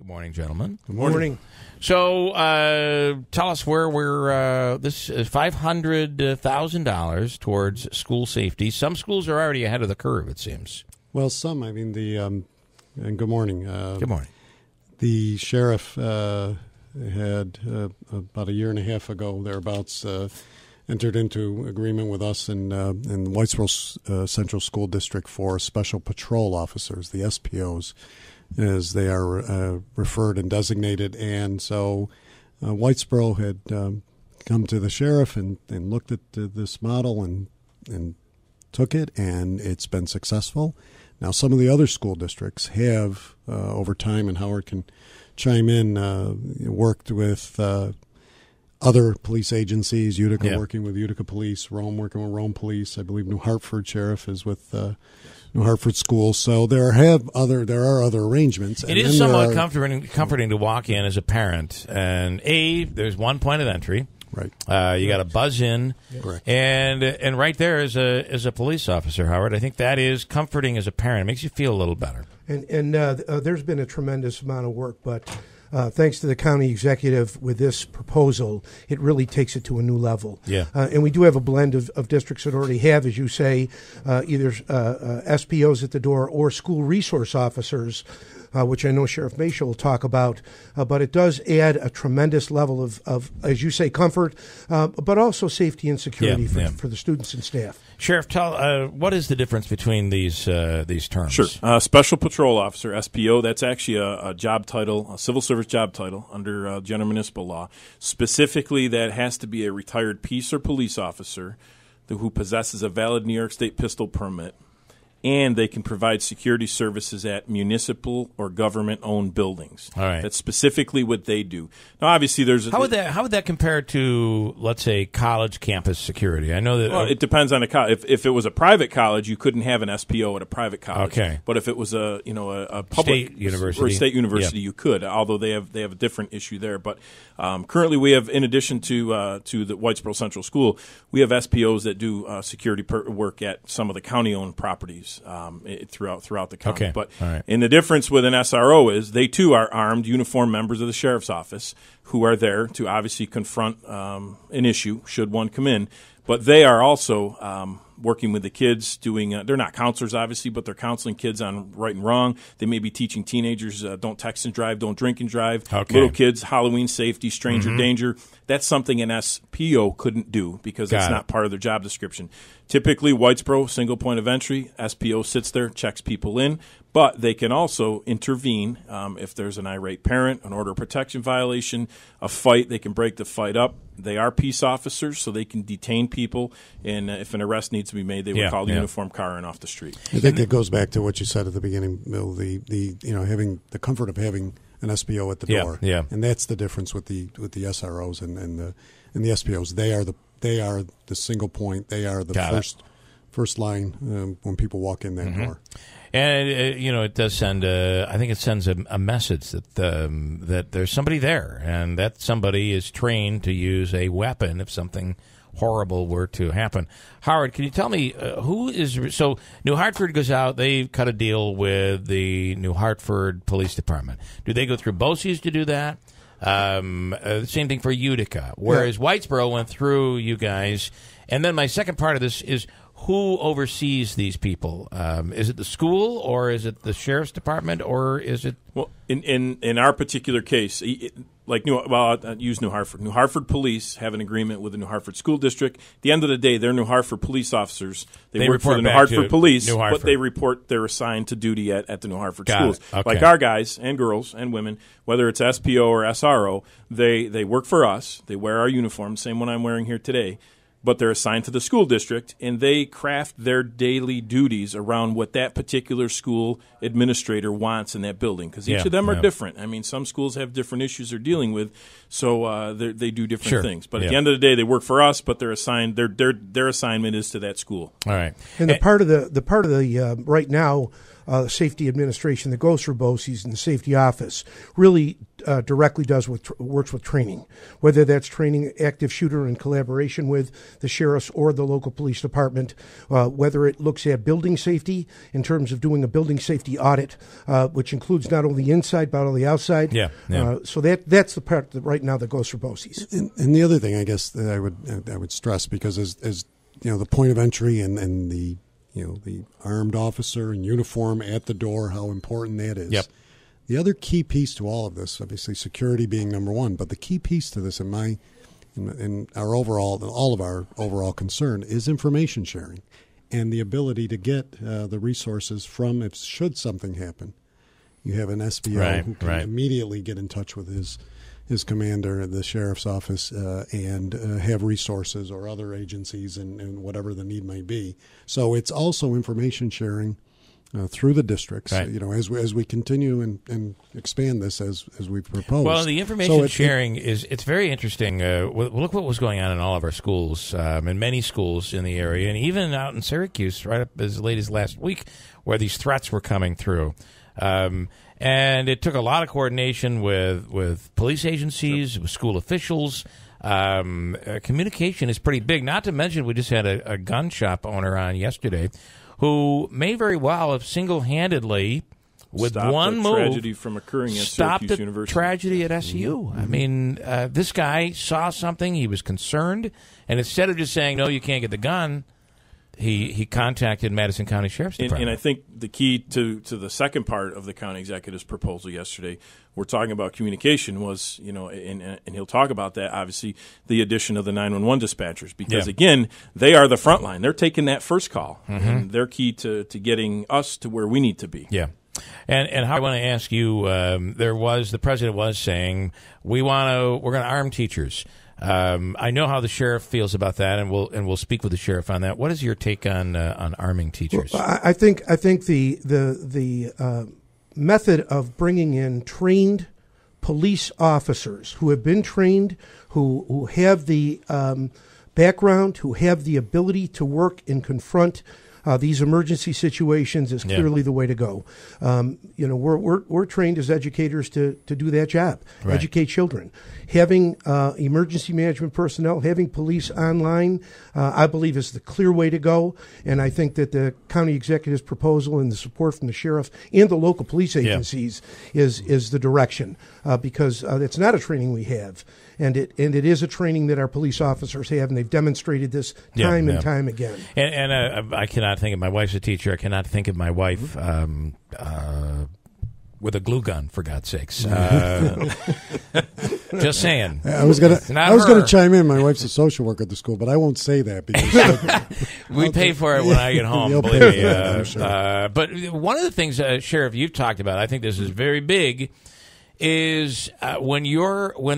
Good morning, gentlemen. Good morning. So, tell us where we're. This is $500,000 towards school safety. Some schools are already ahead of the curve, it seems. Well, some. I mean, and good morning. Good morning. The sheriff had about a year and a half ago, thereabouts, entered into agreement with us in Whitesboro Central School District for special patrol officers, the SPOs, as they are referred and designated. And so Whitesboro had come to the sheriff and looked at this model and took it, and it's been successful. Now, some of the other school districts have, over time, and Howard can chime in, worked with other police agencies, Utica working with Utica Police, Rome working with Rome Police. I believe New Hartford Sheriff is with New Hartford Schools. So there are other arrangements. It is somewhat comforting to walk in as a parent, and there's one point of entry. Right. You got to buzz in, Correct. and right there is a police officer, Howard. I think that is comforting as a parent. It makes you feel a little better. And there's been a tremendous amount of work, but thanks to the county executive with this proposal, it really takes it to a new level. Yeah. And we do have a blend of districts that already have, as you say, either SPOs at the door or school resource officers, which I know Sheriff Maciol will talk about. But it does add a tremendous level of as you say, comfort, but also safety and security for the students and staff. Sheriff, tell what is the difference between these terms? Sure. Special Patrol Officer, SPO, that's actually a job title, a civil service job title under general municipal law. Specifically, that has to be a retired peace or police officer who possesses a valid New York State pistol permit, and they can provide security services at municipal or government-owned buildings. All right. That's specifically what they do. Now, obviously, there's how would that compare to, let's say, college campus security? I know that. Well, it depends on the college. If it was a private college, you couldn't have an SPO at a private college. Okay. But if it was a public state university or a state university, you could. Although they have a different issue there. But currently, we have, in addition to the Whitesboro Central School, we have SPOs that do security work at some of the county-owned properties. Throughout the county. Okay. But right. And the difference with an SRO is they too are armed, uniformed members of the sheriff's office who are there to obviously confront an issue should one come in. But they are also working with the kids, doing. They're not counselors, obviously, but they're counseling kids on right and wrong. They may be teaching teenagers don't text and drive, don't drink and drive. Okay. Little kids, Halloween safety, stranger danger. That's something an SPO couldn't do because that's not part of their job description. Typically, Whitesboro, single point of entry, SPO sits there, checks people in, but they can also intervene if there's an irate parent, an order of protection violation, a fight. They can break the fight up. They are peace officers, so they can detain people, and if an arrest needs to be made, they would call the uniformed car in off the street. I think it goes back to what you said at the beginning, Bill. The having the comfort of having an SPO at the door, and that's the difference with the SROs and the SPOs. They are the single point. They are the first line when people walk in that door. And it does send. I think it sends a message that there's somebody there, and that somebody is trained to use a weapon if something horrible were to happen. Howard, can you tell me who is? So New Hartford goes out. They cut a deal with the New Hartford Police Department. Do they go through BOCES to do that? Same thing for Utica. Whereas Whitesboro went through you guys. And then my second part of this is, who oversees these people? Is it the school, or is it the sheriff's department, or is it? Well, in our particular case, I'll use New Hartford. New Hartford Police have an agreement with the New Hartford School District. At the end of the day, they're New Hartford police officers. They work for the New Hartford Police, but they report they're assigned to duty at the New Hartford schools. Okay. Like our guys and girls and women, whether it's SPO or SRO, they work for us. They wear our uniform, same one I'm wearing here today. But they're assigned to the school district, and they craft their daily duties around what that particular school administrator wants in that building, because each of them are different. I mean, some schools have different issues they're dealing with, so they do different things. But at the end of the day, they work for us, but they're assigned. Their assignment is to that school. All right. And the part of the right now, safety administration that goes through BOCES and the safety office really directly works with training, whether that's training active shooter in collaboration with the sheriffs or the local police department, whether it looks at building safety in terms of doing a building safety audit, which includes not only the inside but also the outside. So that's the part that right now that goes through BOCES. And the other thing, I guess, that I would stress, because as the point of entry and the the armed officer in uniform at the door, how important that is. Yep. The other key piece to all of this, obviously security being number one, but the key piece to this in our all of our overall concern is information sharing and the ability to get the resources from, should something happen. You have an SBO who can immediately get in touch with his commander, the sheriff's office, and have resources or other agencies and whatever the need may be. So it's also information sharing through the districts, as we continue and expand this as we've proposed. Well, the information sharing it's very interesting. Look what was going on in all of our schools, in many schools in the area, and even out in Syracuse, right up as late as last week, where these threats were coming through. And it took a lot of coordination with police agencies, with school officials. Communication is pretty big. Not to mention, we just had a gun shop owner on yesterday who may very well have single-handedly, with one move, tragedy from occurring at Syracuse University. Tragedy at SU. I mean, this guy saw something. He was concerned. And instead of just saying, no, you can't get the gun, he contacted Madison County Sheriff's Department. And I think the key to the second part of the county executive's proposal yesterday, we're talking about communication, was, and he'll talk about that, obviously, the addition of the 911 dispatchers. Because, again, they are the front line. They're taking that first call. Mm-hmm. And they're key to getting us to where we need to be. Yeah. And how I want to ask you, the president was saying, we're going to arm teachers. I know how the sheriff feels about that, and we'll speak with the sheriff on that. What is your take on arming teachers? Well, I think the method of bringing in trained police officers who have been trained, who have the background, who have the ability to work and confront these emergency situations is clearly the way to go. We're trained as educators to do that job, educate children. Having emergency management personnel, having police online, I believe is the clear way to go. And I think that the county executive's proposal and the support from the sheriff and the local police agencies is the direction, because it's not a training we have. And it is a training that our police officers have, and they've demonstrated this time and time again. And I cannot think of, my wife's a teacher, I cannot think of my wife with a glue gun, for God's sakes. Just saying. I was going to chime in. My wife's a social worker at the school, but I won't say that because we pay for it when I get home. Believe me. I'm sure. But one of the things, Sheriff, you've talked about, I think this is very big, is when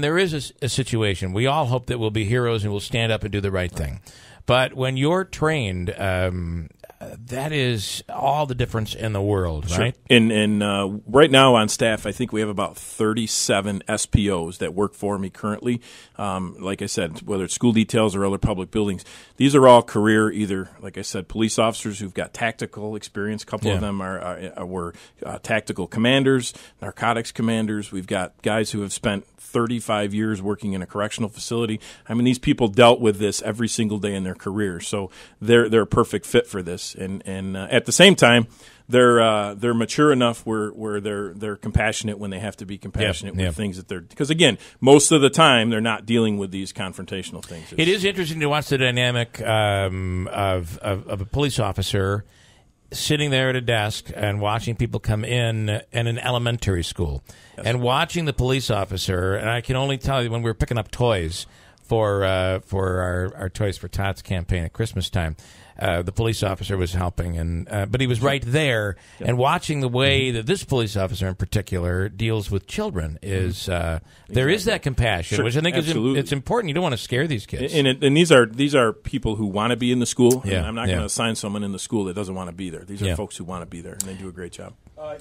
there is a situation, we all hope that we'll be heroes and we'll stand up and do the right thing. But when you're trained, that is all the difference in the world, right? Sure. And right now on staff, I think we have about 37 SPOs that work for me currently. Like I said, whether it's school details or other public buildings, these are all career, either, like I said, police officers who've got tactical experience. A couple of them were tactical commanders, narcotics commanders. We've got guys who have spent 35 years working in a correctional facility. I mean, these people dealt with this every single day in their career, so they're a perfect fit for this. And at the same time, they're mature enough where they're compassionate when they have to be compassionate with things that because again, most of the time they're not dealing with these confrontational things. It is interesting to watch the dynamic of a police officer sitting there at a desk and watching people come in an elementary school, and watching the police officer. And I can only tell you, when we were picking up toys for our Toys for Tots campaign at Christmas time, the police officer was helping, but he was right there. And watching the way that this police officer in particular deals with children is there is that compassion, which I think it's important. You don't want to scare these kids. And these are people who want to be in the school. And I'm not going to assign someone in the school that doesn't want to be there. These are folks who want to be there, and they do a great job. I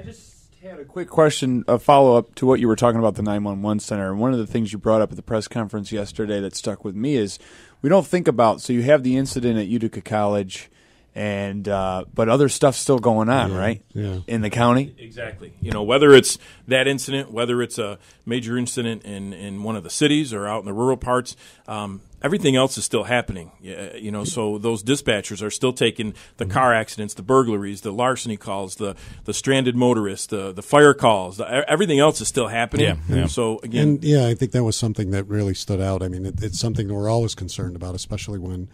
just had a quick question, a follow-up to what you were talking about, the 911 center. And one of the things you brought up at the press conference yesterday that stuck with me is we don't think about, so you have the incident at Utica College, and but other stuff's still going on, right? Yeah. In the county. Exactly. Whether it's that incident, whether it's a major incident in one of the cities or out in the rural parts, everything else is still happening. So those dispatchers are still taking the car accidents, the burglaries, the larceny calls, the stranded motorists, the fire calls. Everything else is still happening. Yeah. So again, I think that was something that really stood out. I mean, it's something that we're always concerned about, especially when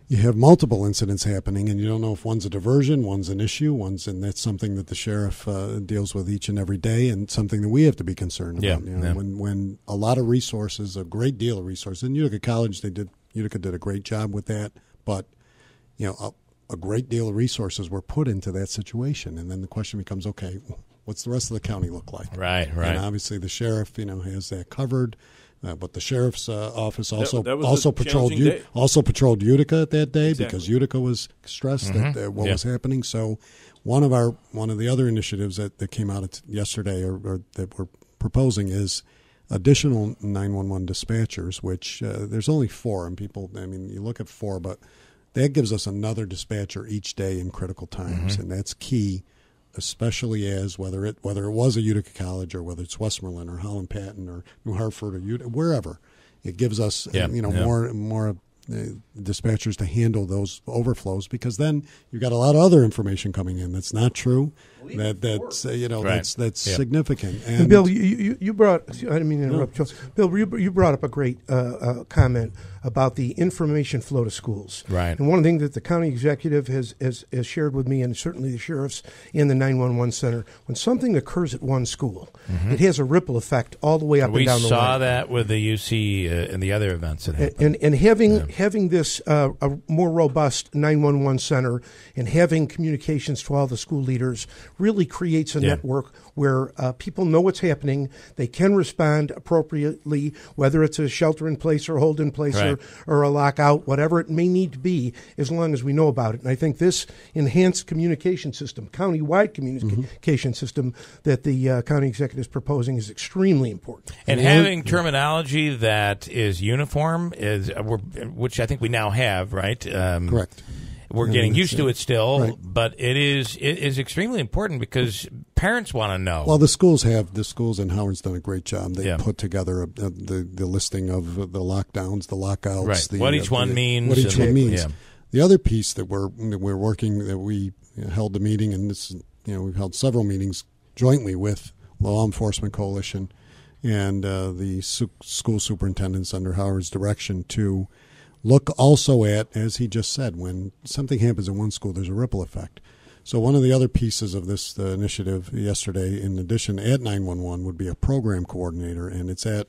you have multiple incidents happening, and you don't know if one's a diversion, one's an issue, and that's something that the sheriff deals with each and every day, and something that we have to be concerned about. When a lot of resources, a great deal of resources, in Utica College, Utica did a great job with that, but a great deal of resources were put into that situation, and then the question becomes, okay, what's the rest of the county look like? Right. And obviously, the sheriff, has that covered. But the sheriff's office also patrolled Utica that day because Utica was stressed at what was happening. So one of the other initiatives that came out yesterday or that we're proposing is additional 911 dispatchers, which there's only 4, and you look at 4, but that gives us another dispatcher each day in critical times, and that's key. Especially as whether it was a Utica College or whether it's Westmoreland or Holland Patton or New Hartford or Utica, wherever, it gives us more dispatchers to handle those overflows, because then you've got a lot of other information coming in that's not true. That's significant. And Bill, you brought. I didn't mean to interrupt. No. Bill, you brought up a great comment about the information flow to schools. Right. And one thing that the county executive has shared with me, and certainly the sheriffs in the 911 center, when something occurs at one school, it has a ripple effect all the way up and down the line. We saw that with the UC and the other events that happened. And having this a more robust 911 center and having communications to all the school leaders really creates a network where people know what's happening. They can respond appropriately, whether it's a shelter in place or hold in place or a lockout, whatever it may need to be, as long as we know about it. And I think this enhanced communication system, county-wide communication system that the county executive is proposing is extremely important. And having terminology that is uniform, which I think we now have, right? Correct. We're getting used to it still, but it is extremely important because parents want to know. Well, the schools in Howard's done a great job. They put together the listing of the lockdowns, the lockouts, what each one means. What each one means. The other piece that we're working, that we held the meeting, and this we've held several meetings jointly with Law Enforcement Coalition and the school superintendents under Howard's direction to look also at, as he just said, when something happens in one school, there's a ripple effect. So one of the other pieces of this initiative yesterday, in addition at 911, would be a program coordinator, and it's at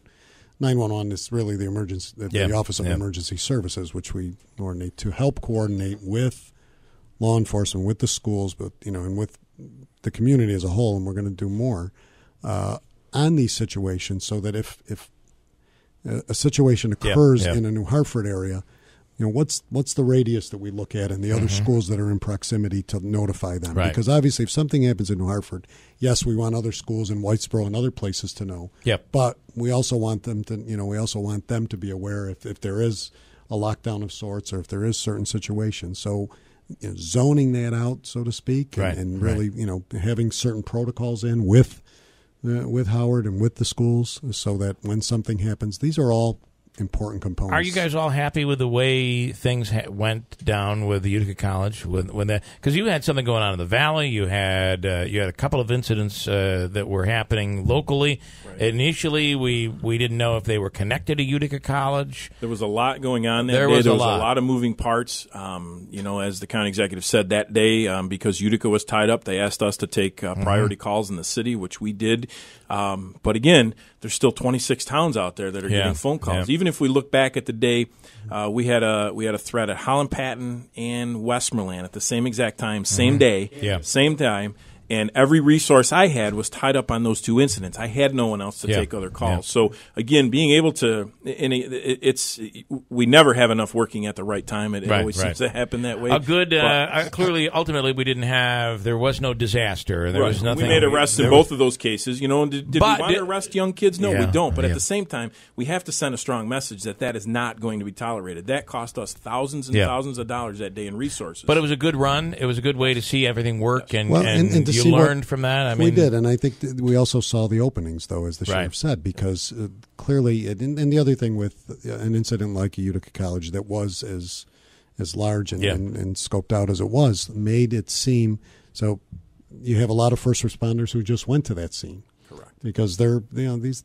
911. It's really the Office of Emergency Services, which we coordinate to help coordinate with law enforcement, with the schools, but and with the community as a whole. And we're going to do more on these situations, so that if a situation occurs in a New Hartford area, what's the radius that we look at in the other schools that are in proximity to notify them? Right. Because obviously, if something happens in New Hartford, yes, we want other schools in Whitesboro and other places to know. Yep. But we also want them to, be aware if there is a lockdown of sorts or if there is certain situations. So zoning that out, so to speak, and really having certain protocols in with Howard and with the schools, so that when something happens, these are all important components. Are you guys all happy with the way things went down with the Utica College? When that, because you had something going on in the Valley, you had a couple of incidents that were happening locally. Right. Initially, we didn't know if they were connected to Utica College. There was a lot going on that day. There was a lot of moving parts. As the county executive said that day, because Utica was tied up, they asked us to take priority calls in the city, which we did. But again, there's still 26 towns out there that are getting phone calls. Even if we look back at the day, we had a threat at Holland Patton and Westmoreland at the same exact time, same day, same time. And every resource I had was tied up on those 2 incidents. I had no one else to take other calls. So again, being able to, we never have enough working at the right time. It always seems to happen that way. A good, clearly, ultimately, there was no disaster. There was nothing. We made arrests in both of those cases. Did we want to arrest young kids? No, we don't. But at the same time, we have to send a strong message that is not going to be tolerated. That cost us thousands and thousands of dollars that day in resources. But it was a good run. It was a good way to see everything work, and to you learned from that. We did, and I think that we also saw the openings, though, as the sheriff said, because clearly, and the other thing with an incident like a Utica College that was as large and scoped out as it was, made it seem so. You have a lot of first responders who just went to that scene, correct? Because they're these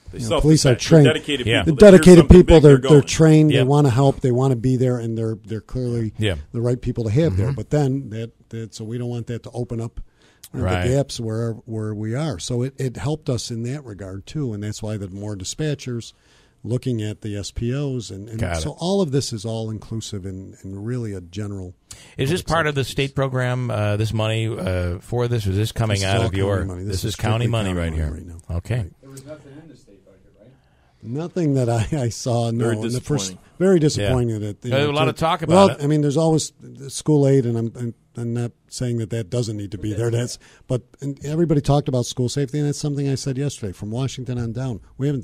police are trained. They're dedicated people. The dedicated people. They're trained. They want to help. They want to be there, and they're clearly the right people to have there. But then so we don't want that to open up the gaps where we are. So it helped us in that regard too, and that's why the more dispatchers looking at the SPOs and so all of this is all inclusive in really a general. Is this part of the state program? This money for this, or is this coming out of your? Money. This is county money right here. Right now. Okay. Right. There was nothing in the state budget, right? Nothing that I saw. No, Very disappointing. Very disappointing. That There's a lot of talk about it. I mean, there's always school aid, and I'm not saying that doesn't need to be there. But everybody talked about school safety, and that's something I said yesterday. From Washington on down, we haven't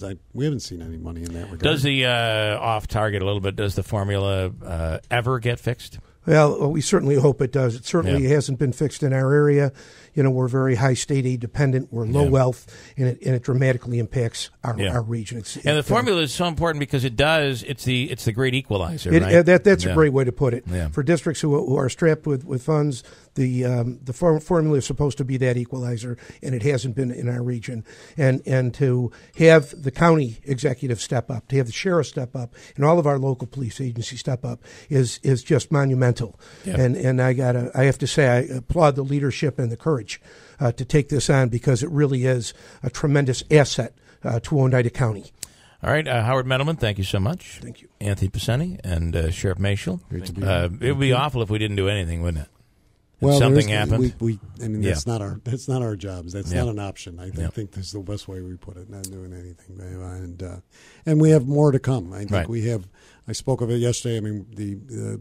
seen any money in that regard. Does the off target a little bit? Does the formula ever get fixed? Well, we certainly hope it does. It certainly hasn't been fixed in our area. We're very high state aid dependent. We're low wealth, and it dramatically impacts our region. And the formula is so important because it does. It's the great equalizer. Right? That's a great way to put it. Yeah. For districts who are strapped with funds, the formula is supposed to be that equalizer, and it hasn't been in our region. And to have the county executive step up, to have the sheriff step up, and all of our local police agencies step up is just monumental. Yeah. And I have to say I applaud the leadership and the courage to take this on, because it really is a tremendous asset to Oneida County. All right, Howard Mettelman, thank you so much. Thank you. Anthony Picente and Sheriff Maciol. Great to be here. It would be awful if we didn't do anything, wouldn't it? Well, something happened. That's not our jobs. That's not an option. I think that's the best way we put it. Not doing anything, and we have more to come. I think we have. I spoke of it yesterday. I mean, the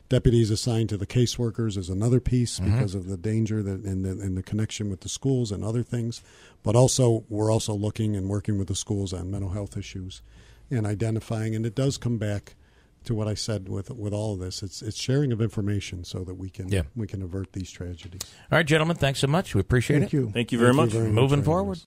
deputies assigned to the caseworkers is another piece because of the danger and the connection with the schools and other things. But also, we're also looking and working with the schools on mental health issues and identifying. And it does come back to what I said with all of this. It's sharing of information so that we can avert these tragedies. All right, gentlemen, thanks so much. We appreciate it. Thank you. Thank you very much. Moving forward.